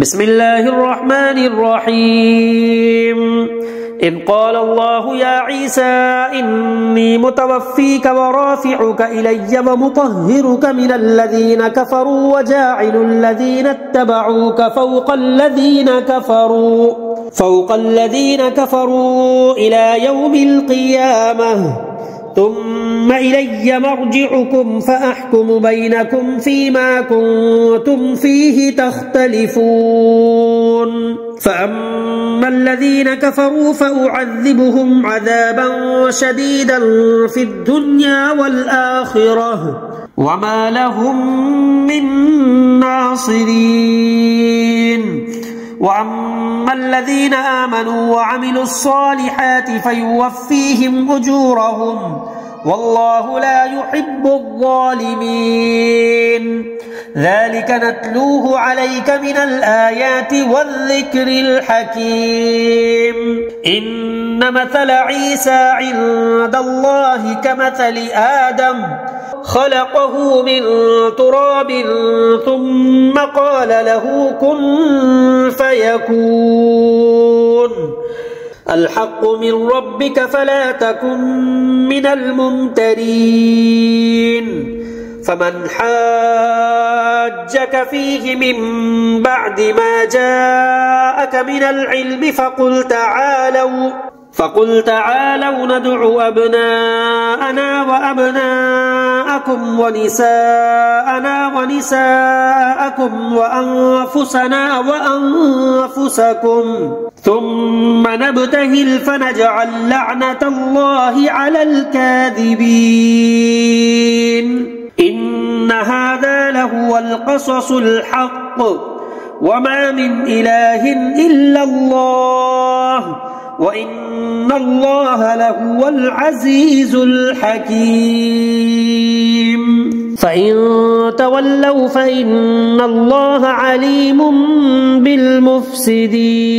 بسم الله الرحمن الرحيم إذ قال الله يا عيسى إني متوفيك ورافعك إلي ومطهرك من الذين كفروا وجاعل الذين اتبعوك فوق الذين كفروا إلى يوم القيامة ثم إلي مرجعكم فأحكم بينكم فيما كنتم فيه تختلفون فأما الذين كفروا فأعذبهم عذابا شديدا في الدنيا والآخرة وما لهم من ناصرين وأما الذين آمنوا وعملوا الصالحات فيوفيهم أجورهم والله لا يحب الظالمين ذلك نتلوه عليك من الآيات والذكر الحكيم إن مثل عيسى عند الله كمثل آدم خلقه من تراب ثم قال له كن فيكون الحق من ربك فلا تكن من الممترين فمن حاجك فيه من بعد ما جاءك من العلم فقل تعالوا ندع أبناءنا وأبناءكم ونساءنا ونساءكم وأنفسنا وأنفسكم ثم نبتهل فنجعل لعنة الله على الكاذبين إن هذا لهو القصص الحق وما من إله إلا الله وإن الله لهو العزيز الحكيم فإن تولوا فإن الله عليم بالمفسدين